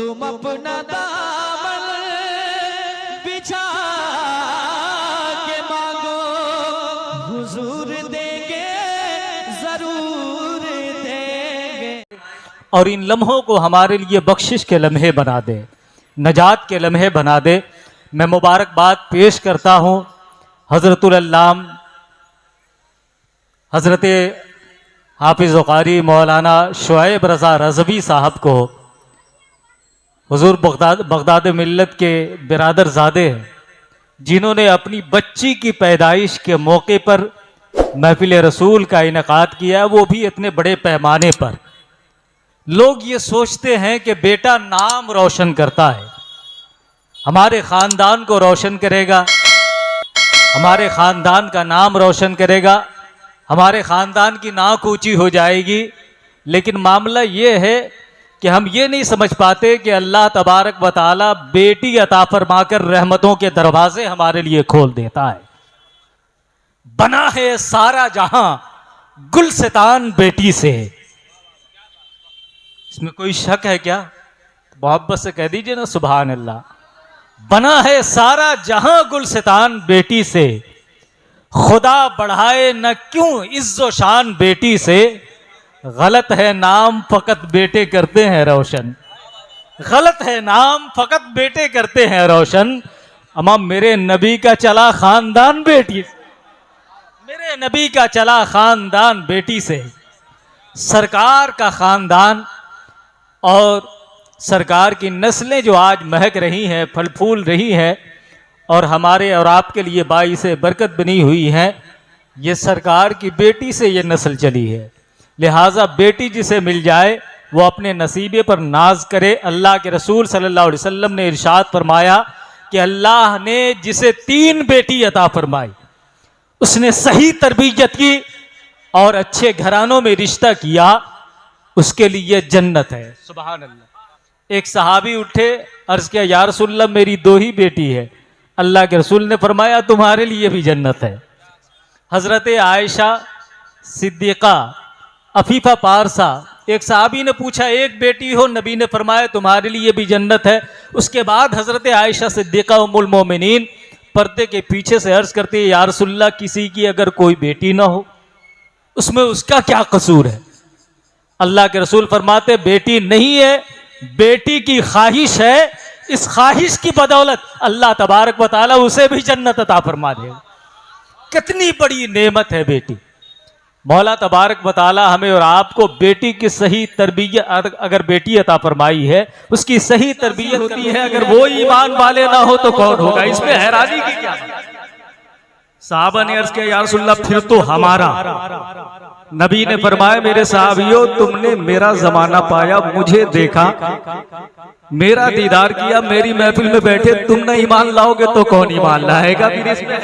तुम अपना दामन बिछा के मांगो, हुजूर देंगे, जरूर देंगे। और इन लम्हों को हमारे लिए बख्शिश के लम्हे बना दे, नजात के लम्हे बना दे। मैं मुबारकबाद पेश करता हूँ हज़रतुल अल्लाम हज़रत हाफिज़ कारी मौलाना शुएब रज़ा रज़वी साहब को। हुजूर बगदाद मिल्लत के बिरादर ज़ादे हैं, जिन्होंने अपनी बच्ची की पैदाइश के मौके पर महफिल रसूल का इनेकाद किया, वो भी इतने बड़े पैमाने पर। लोग ये सोचते हैं कि बेटा नाम रोशन करता है, हमारे ख़ानदान को रोशन करेगा, हमारे ख़ानदान का नाम रोशन करेगा, हमारे ख़ानदान की नाक ऊंची हो जाएगी। लेकिन मामला ये है कि हम ये नहीं समझ पाते कि अल्लाह तबारक व तआला बेटी अता फरमाकर रहमतों के दरवाजे हमारे लिए खोल देता है। बना है सारा जहां गुलसितान बेटी से। इसमें कोई शक है क्या? मोहब्बत से कह दीजिए ना सुभान अल्लाह। बना है सारा जहां गुलसितान बेटी से, खुदा बढ़ाए न क्यों इज्जो शान बेटी से। गलत है नाम फकत बेटे करते हैं रोशन, गलत है नाम फकत बेटे करते हैं रोशन। अमा मेरे नबी का चला खानदान बेटी, मेरे नबी का चला खानदान बेटी से। सरकार का खानदान और सरकार की नस्लें जो आज महक रही हैं, फल फूल रही हैं और हमारे और आपके लिए बाइस बरकत बनी हुई हैं, ये सरकार की बेटी से ये नस्ल चली है। लिहाजा बेटी जिसे मिल जाए वो अपने नसीबे पर नाज करे। अल्लाह के रसूल सल्लल्लाहु अलैहि वसल्लम ने इरशाद फरमाया कि अल्लाह ने जिसे 3 बेटी अता फरमाई, उसने सही तरबियत की और अच्छे घरानों में रिश्ता किया, उसके लिए जन्नत है। सुभान अल्लाह। एक सहाबी उठे, अर्ज किया या रसूलल्लाह मेरी 2 ही बेटी है। अल्लाह के रसूल ने फरमाया तुम्हारे लिए भी जन्नत है। हजरत आयशा सिद्दीक़ा अफीफा पारसा, एक सहाबी ने पूछा एक बेटी हो, नबी ने फरमाया तुम्हारे लिए भी जन्नत है। उसके बाद हजरत आयशा सिद्दीक़ा उम्मुल मोमिनीन पर्दे के पीछे से अर्ज करती है या रसूलल्लाह किसी की अगर कोई बेटी ना हो उसमें उसका क्या कसूर है? अल्लाह के रसूल फरमाते बेटी नहीं है, बेटी की ख्वाहिश है, इस ख्वाहिश की बदौलत अल्लाह तबारक व तआला उसे भी जन्नत अता फरमा देगा। कितनी बड़ी नेमत है बेटी। मौला तबारक व तआला हमें और आपको बेटी की सही तरबियत, अगर बेटी अता फरमाई है उसकी सही तरबियत होती है। अगर वो ईमान वाले ना हो तो कौन होगा? इसमें हैरानी की क्या? साहबा ने अर्ज किया या रसूलल्लाह फिर तो हमारा। नबी ने फरमाया मेरे साहबियों तुमने मेरा जमाना पाया, मुझे देखा, मेरा दीदार किया, मेरी महफिल में बैठे, तुम न ईमान लाओगे तो कौन ईमान लाएगा? फिर इसमें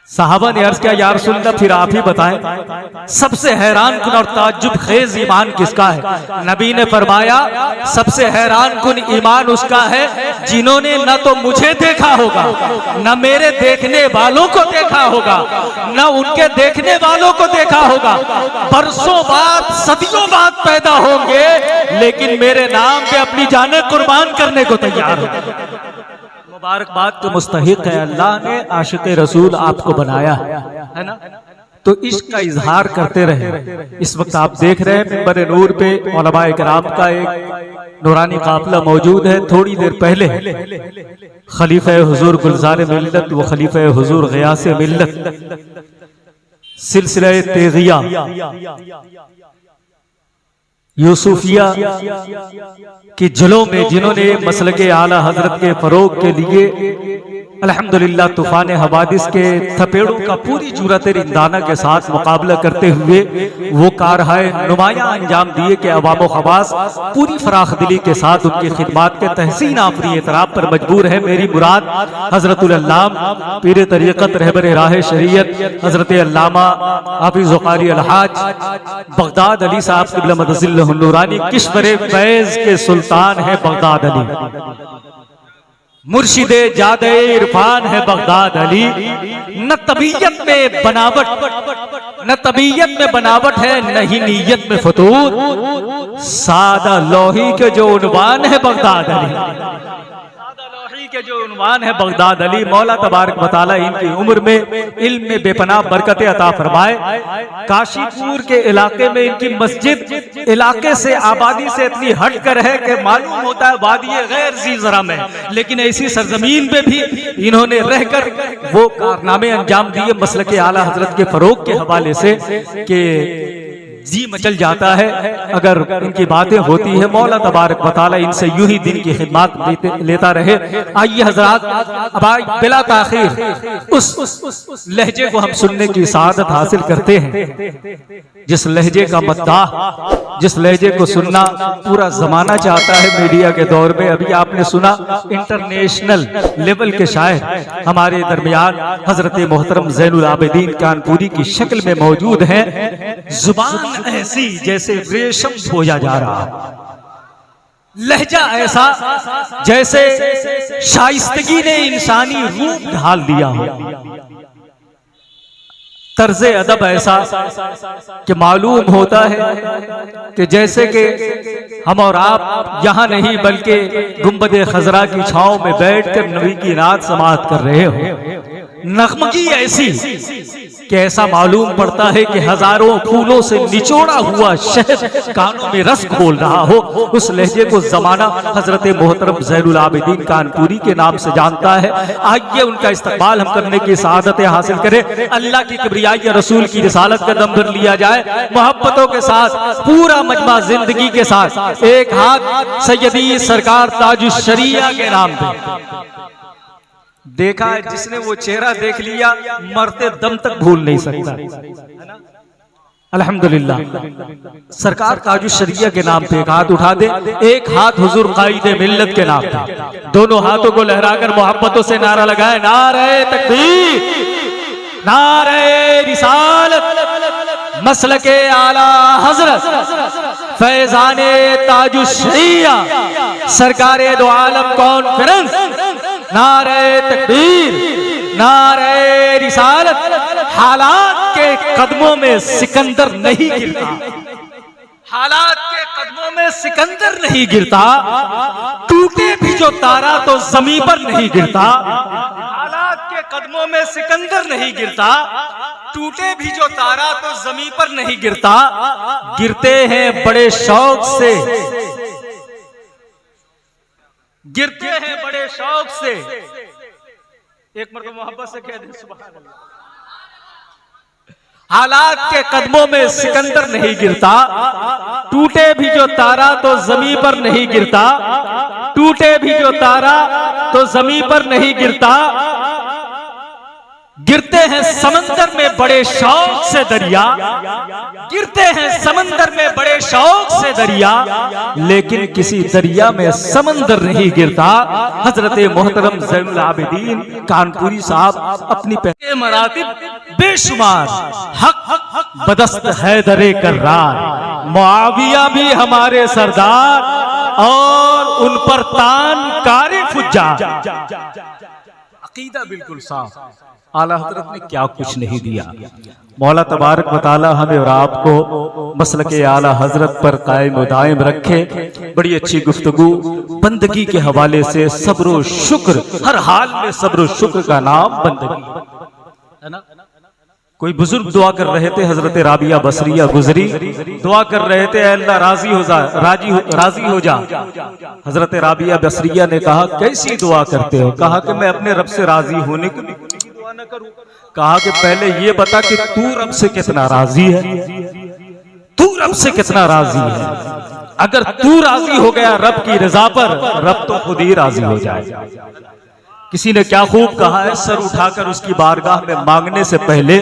साहबा ने अर्ज किया या रसूलल्लाह फिर आप ही बताएं सबसे हैरान कुन और ताज्जुब खेज ईमान किसका है? नबी ने फरमाया सबसे हैरान कुन ईमान उसका है जिन्होंने न तो मुझे देखा होगा, न मेरे देखने वालों को देखा होगा, न उनके देखने वालों को देखा होगा। बरसों बाद सदियों बाद पैदा होंगे लेकिन मेरे नाम पे अपनी जानें कुर्बान करने को तैयार होंगे। मुबारकबाद के मुस्तहिक है, अल्लाह ने आशिक रसूल आपको बनाया है ना, तो इश्क का इजहार करते रहे। इस वक्त आप देख रहे हैं मिंबर नूर पे उलमाए किराम का एक नूरानी काफिला मौजूद है। थोड़ी देर पहले खलीफा हुजूर गुलजार मिल्लत व खलीफा हुजूर गियास मिल्लत सिलसिला तेगिया यूसुफिया की जलों में जिन्होंने मसलके आला हजरत के फरोग के लिए अल्हम्दुलिल्लाह तूफान हवादिस के थपेड़ों का पूरी जुरत रिंदाना के साथ मुकाबला करते हुए वो कारहाय नुमाया अंजाम दिए कि अवाम खवास पूरी फराख दिली के साथ उनकी खिदमात के तहसीन आफरी एतराब पर मजबूर है। मेरी मुराद हजरतुल अल्लाम पीर तरीक़त रहबर राह शरीयत हजरत अल्लामा हाफिज़ कारी अलहाज बगदाद अली साहब क़िबला मदजिल्लहुल नूरानी किश्वर फैज़ के सुल्तान है बगदाद अली, मुर्शिदे जादे इरफान है बगदाद अली, न तबीयत में बनावट है, न ही नीयत में फतूर। सादा लोही के जो उन्वान है बगदाद अली, के जो उन्वान है बगदाद अली, मौला तबारक व तआला इनकी उम्र में इल्म में बेपनाह बरकतें अता फरमाए। काशीपुर के इलाके में इनकी मस्जिद इलाके से, आबादी से इतनी हटकर है कि मालूम होता है वादी गैर ज़ी ज़रा में, लेकिन ऐसी सरजमीन पे भी इन्होंने रहकर वो कारनामे अंजाम दिए मसलक आला हजरत के फरोग के हवाले से कि जी मचल जाता है अगर इनकी बातें होती है। मौला तबारक व तआला इनसे यूं ही दिन की खिदमत लेता रहे। आइए हजरात, अब बिला ताखीर उस लहजे को हम सुनने की सआदत हासिल करते हैं जिस लहजे का मद्दाह, जिस लहजे को सुनना पूरा जमाना चाहता है मीडिया के दौर में। अभी आपने सुना इंटरनेशनल लेवल के शायर हमारे दरमियान हजरत मोहतरम ज़ैनुल आबिदीन कानपुरी की शक्ल में मौजूद हैं। जुबान ऐसी जैसे रेशम धोया जा रहा, लहजा ऐसा जैसे शाइस्तगी ने इंसानी रूप ढाल दिया हो, तर्ज़े अदब ऐसा कि मालूम होता है कि जैसे कि हम और आप यहाँ नहीं बल्कि गुंबद खजरा की छांव में बैठकर नबी की नात समाअत कर रहे हो। नगमगी ऐसी कि ऐसा मालूम पड़ता है कि हजारों फूलों से निचोड़ा हुआ शहद कानों में रस घोल रहा हो। उस लहजे को जमाना हजरत मोहतरम ज़ैनुल आबिदीन कानपुरी के नाम से जानता है। आइए उनका इस्तकबाल हम करने की सआदतें हासिल करें। अल्लाह की किबरियाई या रसूल की रिसालत का दम भर लिया जाए मोहब्बतों के साथ, पूरा मजमा जिंदगी के साथ। एक हाथ सैयदी सरकार ताजुश शरिया के नाम पे। देखा है जिसने वो चेहरा देख लिया मरते दम तक भूल नहीं सकता। अल्हम्दुलिल्लाह सरकार ताजुश शरिया के नाम पे एक हाथ उठा दे, एक हाथ हुजूर कायदे मिल्लत के नाम पे। दोनों हाथों को लहराकर मोहब्बतों से नारा लगाए, नारे तकबीर, नारे रिसालत, मसलके आला हजरत फैजाने ताजुश शरिया सरकारे दो आलम कॉन्फ्रेंस। नारे तकबीर, नारे रिसालत। हालात के कदमों में सिकंदर नहीं गिरता, हालात के कदमों में सिकंदर नहीं गिरता। टूटे भी जो तारा तो जमीन पर नहीं गिरता। हालात के कदमों में सिकंदर नहीं गिरता, टूटे भी जो तारा तो जमीन पर नहीं गिरता। गिरते हैं बड़े शौक से, गिरते हैं बड़े शौक से। एक मरतबा मोहब्बत से कह दे सुभान अल्लाह। हालात के कदमों में सिकंदर नहीं गिरता, टूटे भी जो तारा तो जमीन पर नहीं गिरता। टूटे भी जो तारा तो जमीन पर नहीं गिरता। गिरते हैं समंदर में बड़े शौक से दरिया, गिरते हैं समंदर में बड़े शौक से दरिया, लेकिन किसी दरिया में समंदर नहीं गिरता। हजरत मोहतरम ज़ैनुल आबिदीन कानपुरी साहब अपनी पहले मरातिब बेशुमार हक बदस्त हैदरे कर्रार, मुआविया भी हमारे सरदार और उन पर तान कारी फुज्जार। अकीदा बिल्कुल साफ, आला हजरत ने क्या कुछ नहीं दिया। मौला तबारक व तआला हमें और आपको मसलके आला हजरत पर कायम व दायम रखे। बड़ी अच्छी गुफ्तगू बंदगी के हवाले से, सब्र व शुक्र, हर हाल में सब्र व शुक्र का नाम बंदगी है ना। कोई बुजुर्ग दुआ कर रहे थे, हजरत राबिया बसरिया गुजरी, दुआ कर रहे थे अल्लाह राजी हो जा, राजी हो जा। हजरत राबिया बसरिया ने कहा कैसी दुआ करते हो? कहा कि मैं अपने रब से राजी होने की दुआ न करूं। कहा कि पहले ये बता कि तू रब से कितना राजी है, तू रब से कितना राजी है। अगर तू राजी हो गया रब की रजा पर, रब तो खुद ही राजी हो जाएगा। किसी ने क्या खूब कहा है, सर उठाकर उसकी बारगाह में मांगने से पहले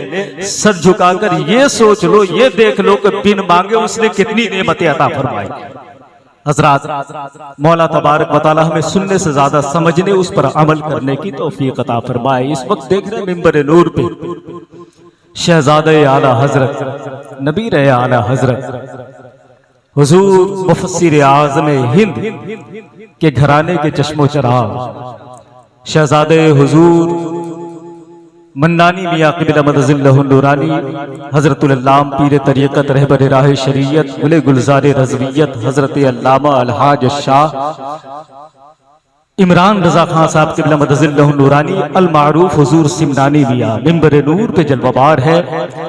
सर झुकाकर ये सोच लो, ये देख लो कि बिन मांगे उसने कितनी नेमतें अता फरमाई। हजरात मौला तबारक व तआला हमें सुनने से ज्यादा समझने, उस पर अमल करने की तौफीक अता फरमाए। इस वक्त देख रहे मिंबर नूर पे शहजादे आला हजरत, नबीर आला हजरत हुजूर मुफस्सिर आज़म हिंद के घराने के चश्मो चराग शहजादे हुजूर मन्नानी मियाँ क़िबला मदज़िल्लहु नूरानी, हज़रतुल अल्लाम पीर तरीक़त रहबर राह शरीयत गुले गुलज़ार रज़वियत हज़रत अल्लामा अलहाज शाह इमरान रज़ा खां साहब क़िबला मदज़िल्लहु नूरानी अल मारूफ हुज़ूर सिमनानी मियाँ मिंबर नूर पे जलवाबार है।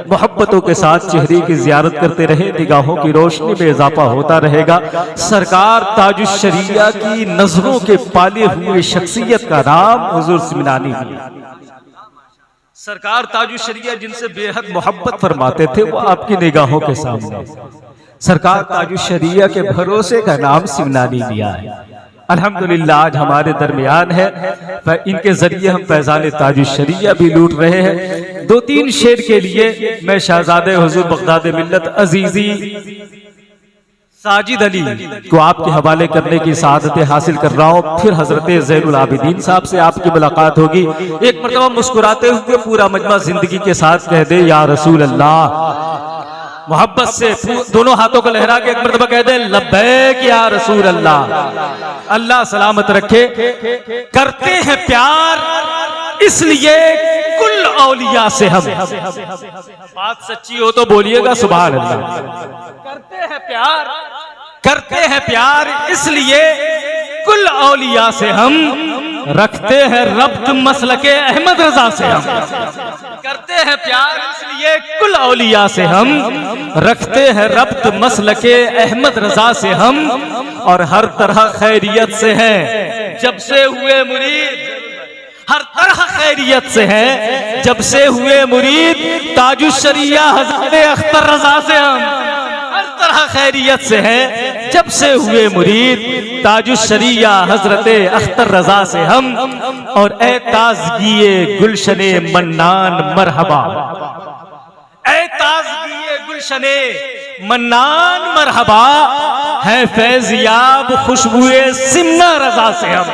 मोहब्बतों के साथ चेहरे की ज़ियारत करते रहे, निगाहों की रोशनी में इजाफा होता रहेगा। सरकार ताजुश शरिया की नजरों के पाले हुए शख्सियत का नाम हुज़ूर सिमनानी मियाँ। सरकार ताजुश शरिया जिनसे बेहद मोहब्बत फरमाते थे वो आपकी निगाहों के सामने। सरकार ताजुश शरिया के भरोसे का नाम सिमनानी मियाँ है। अल्हम्दुलिल्लाह आज हमारे दरमियान है, इनके जरिए हम फैजान ताजुश शरिया भी लूट रहे हैं। 2-3 शेर के लिए मैं शहजादे हुजूर बगदाद मिल्लत अजीजी साजिद अली को आपके हवाले करने की सादतें हासिल कर रहा हूँ। फिर हजरत ज़ैनुल आबिदीन साहब से आपकी मुलाकात होगी। एक मरतबा मुस्कुराते हुए पूरा मजमा जिंदगी के साथ कह दे या रसूल अल्लाह, मोहब्बत से दोनों हाथों को लहरा के एक मरतबा कह दे लब्बैक या रसूल अल्लाह। अल्लाह सलामत रखे। करते हैं प्यार इसलिए कुल औलिया से हम, बात सच्ची हो तो बोलिएगा सुभान अल्लाह। करते हैं प्यार इसलिए कुल औलिया से हम, रखते हैं रब्त मसलके अहमद रजा से हम। करते हैं प्यार इसलिए कुल औलिया से हम, रखते हैं रब्त मसलके अहमद रजा से हम, और हर तरह खैरियत से हैं जब से हुए मुरीद। हर तरह खैरियत से हैं जब से हुए मुरीद, ताजुश शरिया हज़रत अख्तर रजा से हम। हर तरह खैरियत से हैं जब से हुए मुरीद, ताजुश शरिया हजरत अख्तर रजा से हम। और ए ताज़गिए गुलशने मन्नान मरहबा, ए ताज़गिए गुलशने मन्नान मरहबा, है फैज़याब खुशबुए सिमना रजा से हम।